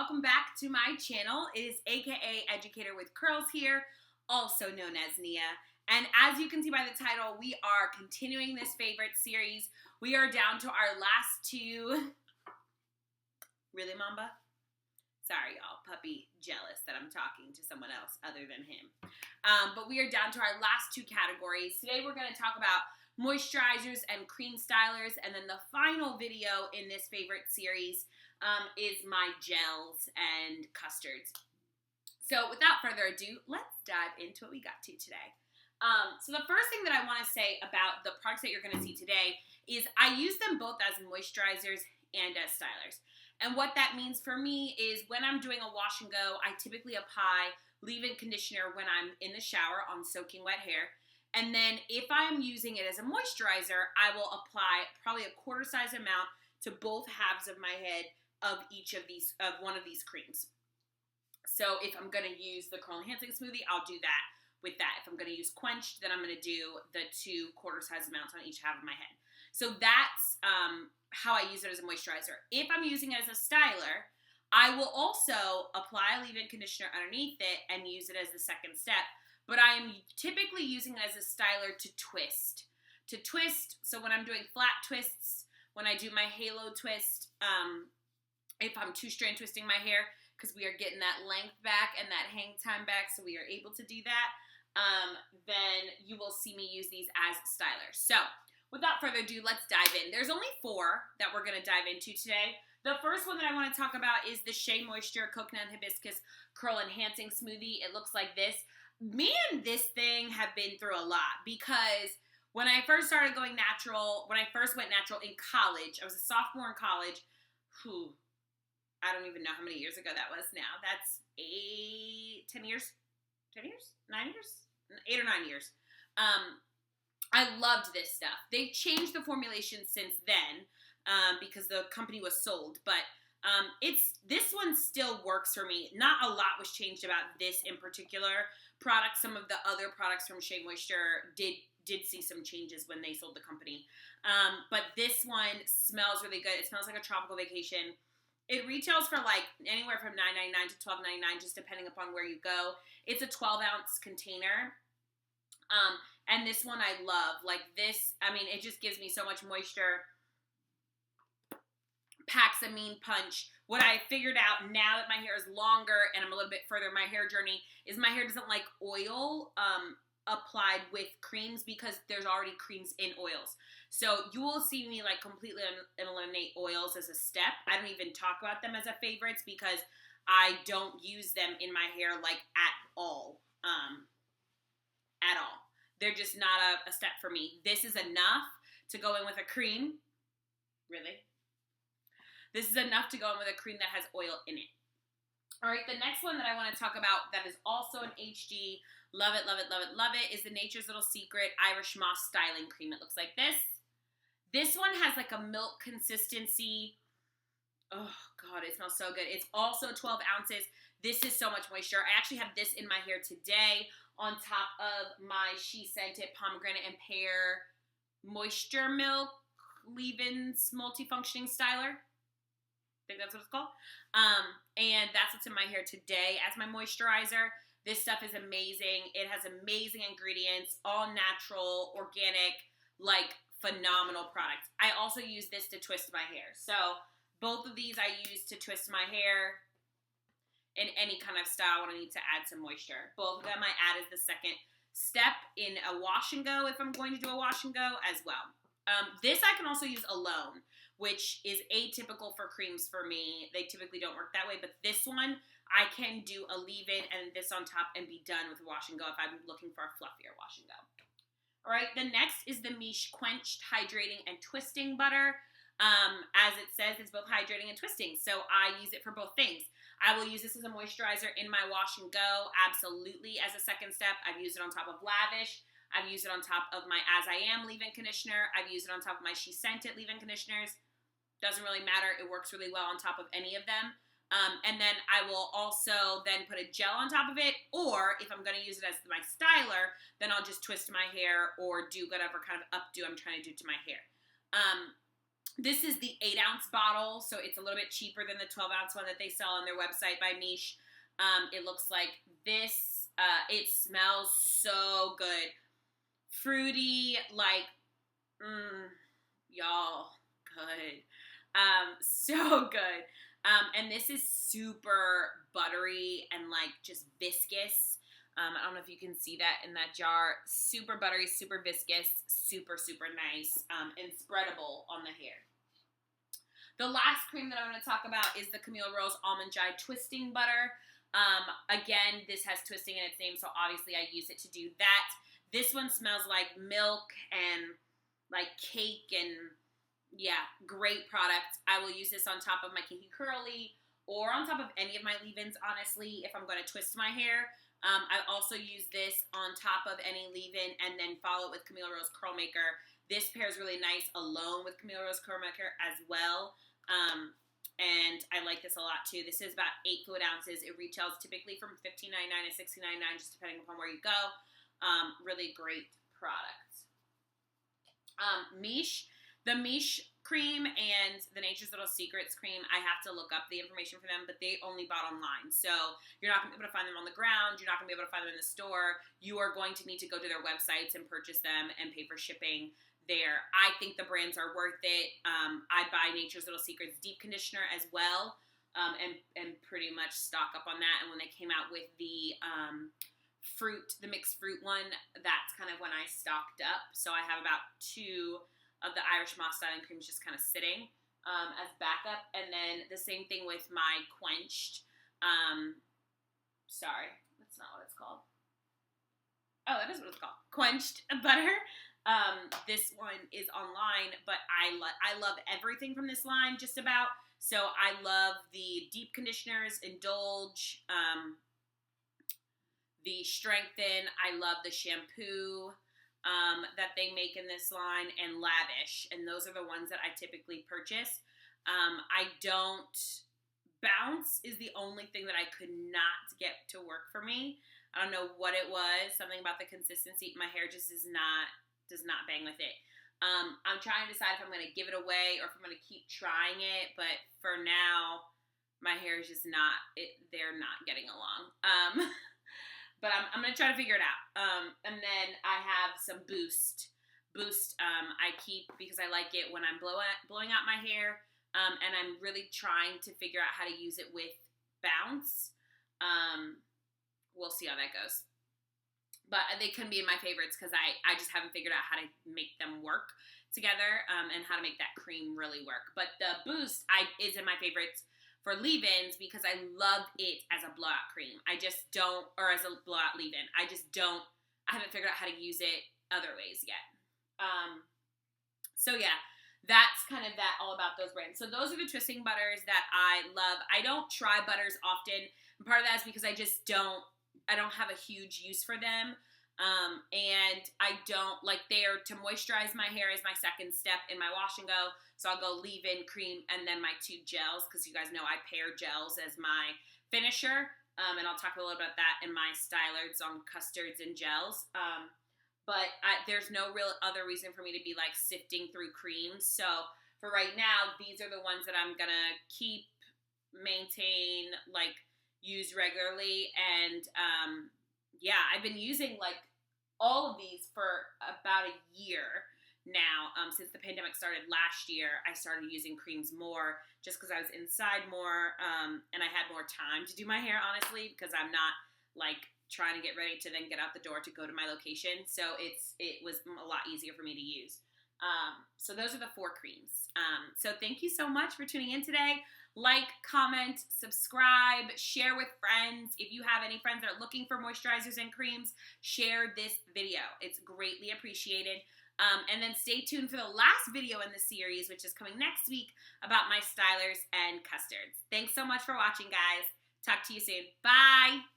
welcome back to my channel. It is AKA Educator with Curls here, also known as Nia. And as you can see by the title, we are continuing this favorite series. We are down to our last two. Really, Mamba? Sorry, y'all. Puppy jealous that I'm talking to someone else other than him. But we are down to our last two categories. Today we're going to talk about moisturizers and cream stylers. And then the final video in this favorite series is my gels and custards. So without further ado, let's dive into what we got to today. So the first thing that I want to say about the products that you're going to see today is I use them both as moisturizers and as stylers. And what that means for me is when I'm doing a wash and go, I typically apply leave-in conditioner when I'm in the shower on soaking wet hair. And then if I'm using it as a moisturizer, I will apply probably a quarter size amount to both halves of my head of one of these creams. So if I'm going to use the Curl Enhancing Smoothie, I'll do that with that. If I'm going to use Quenched, then I'm going to do the 2 quarter size amounts on each half of my head. So that's how I use it as a moisturizer. If I'm using it as a styler, I will also apply a leave-in conditioner underneath it and use it as the second step. But I am typically using it as a styler to twist. So when I'm doing flat twists, when I do my halo twist, if I'm two-strand twisting my hair, because we are getting that length back and that hang time back, so we are able to do that, then you will see me use these as stylers. So without further ado, let's dive in. There's only 4 that we're going to dive into today. The first one that I want to talk about is the Shea Moisture Coconut and Hibiscus Curl Enhancing Smoothie. It looks like this. Me and this thing have been through a lot because when I first started going natural, when I first went natural in college, I was a sophomore in college. I don't even know how many years ago that was now. That's 10 years? 10 years? 9 years? 8 or 9 years. I loved this stuff. They've changed the formulation since then because the company was sold, but this one still works for me. Not a lot was changed about this in particular product. Some of the other products from Shea Moisture did see some changes when they sold the company. But this one smells really good. It smells like a tropical vacation. It retails for like anywhere from $9.99 to $12.99, just depending upon where you go. It's a 12-ounce container. And this one I love. Like this, I mean, it just gives me so much moisture. Packs a mean punch. What I figured out now that my hair is longer and I'm a little bit further in my hair journey is my hair doesn't like oil applied with creams because there's already creams in oils. So you will see me like completely eliminate oils as a step. I don't even talk about them as a favorites because I don't use them in my hair like at all. At all. They're just not a step for me. This is enough to go in with a cream. Really? This is enough to go in with a cream that has oil in it. All right, the next one that I want to talk about that is also an HG, love it, love it, love it, love it, is the Nature's Little Secret Irish Moss Styling Cream. It looks like this. This one has like a milk consistency. Oh, God, it smells so good. It's also 12 ounces. This is so much moisture. I actually have this in my hair today on top of my She Scented Pomegranate and Pear Moisture Milk Leave-Ins Multifunctioning Styler. I think that's what it's called. And that's what's in my hair today as my moisturizer. This stuff is amazing. It has amazing ingredients, all natural, organic, like phenomenal products. I also use this to twist my hair. So both of these I use to twist my hair in any kind of style when I need to add some moisture. Both of them I add as the second step in a wash and go if I'm going to do a wash and go as well. This I can also use alone, which is atypical for creams for me. They typically don't work that way, but this one I can do a leave-in and this on top and be done with a wash and go if I'm looking for a fluffier wash and go. All right, the next is the Miche Quenched Hydrating and Twisting Butter. As it says, it's both hydrating and twisting, so I use it for both things. I will use this as a moisturizer in my wash and go, absolutely, as a second step. I've used it on top of Lavish. I've used it on top of my As I Am leave-in conditioner. I've used it on top of my She Scented leave-in conditioners. Doesn't really matter. It works really well on top of any of them. And then I will also then put a gel on top of it, or if I'm going to use it as my styler, then I'll just twist my hair or do whatever kind of updo I'm trying to do to my hair. This is the 8-ounce bottle, so it's a little bit cheaper than the 12-ounce one that they sell on their website by Miche. It looks like this. It smells so good. Fruity, like, y'all, good. So good. And this is super buttery and like just viscous. I don't know if you can see that in that jar. Super buttery, super viscous, super, super nice, and spreadable on the hair. The last cream that I'm going to talk about is the Camille Rose Almond Joy Twisting Butter. Again, this has twisting in its name, so obviously I use it to do that. This one smells like milk and like cake, and yeah, great product. I will use this on top of my kinky curly or on top of any of my leave-ins, honestly, if I'm going to twist my hair. I also use this on top of any leave-in and then follow it with Camille Rose Curl Maker. This pairs really nice alone with Camille Rose Curl Maker as well. And I like this a lot too. This is about 8 fluid ounces. It retails typically from $15.99 to $16.99, just depending upon where you go. Really great product. Miche. The Miche cream and the Nature's Little Secrets cream, I have to look up the information for them, but they only bought online. So you're not going to be able to find them on the ground. You're not going to be able to find them in the store. You are going to need to go to their websites and purchase them and pay for shipping there. I think the brands are worth it. I buy Nature's Little Secrets deep conditioner as well, and pretty much stock up on that. And when they came out with the the mixed fruit one, that's kind of when I stocked up. So I have about 2 of the Irish Moss styling creams just kind of sitting as backup. And then the same thing with my Quenched. Sorry, that's not what it's called. Oh, that is what it's called. Quenched butter. This one is online, but I love everything from this line, just about. So I love the deep conditioners, Indulge, the Strengthen. I love the shampoo that they make in this line, and Lavish, and those are the ones that I typically purchase. I don't Bounce is the only thing that I could not get to work for me. I don't know what it was, something about the consistency. My hair just does not bang with it. I'm trying to decide if I'm going to give it away or if I'm going to keep trying it, but for now my hair is just they're not getting along. But I'm going to try to figure it out. And then I have some Boost. I keep because I like it when I'm blowing out my hair. And I'm really trying to figure out how to use it with Bounce. We'll see how that goes. But they couldn't be in my favorites because I just haven't figured out how to make them work together and how to make that cream really work. But the Boost is in my favorites for leave-ins because I love it as a blowout cream. I just don't, or as a blowout leave-in. I haven't figured out how to use it other ways yet. So yeah, that's kind of that all about those brands. So those are the twisting butters that I love. I don't try butters often. And part of that is because I don't have a huge use for them. And I don't to moisturize my hair is my second step in my wash and go. So I'll go leave-in cream and then my 2 gels, because you guys know I pair gels as my finisher. And I'll talk a little about that in my stylards on custards and gels. But there's no real other reason for me to be sifting through creams. So for right now, these are the ones that I'm gonna keep, maintain, use regularly. And yeah, I've been using all of these for about a year now. Since the pandemic started last year, I started using creams more just because I was inside more, and I had more time to do my hair, honestly, because I'm not trying to get ready to then get out the door to go to my location. So it was a lot easier for me to use. So those are the 4 creams. So thank you so much for tuning in today. Like, comment, subscribe, share with friends. If you have any friends that are looking for moisturizers and creams, share this video. It's greatly appreciated. And then stay tuned for the last video in the series, which is coming next week, about my stylers and custards. Thanks so much for watching, guys. Talk to you soon. Bye.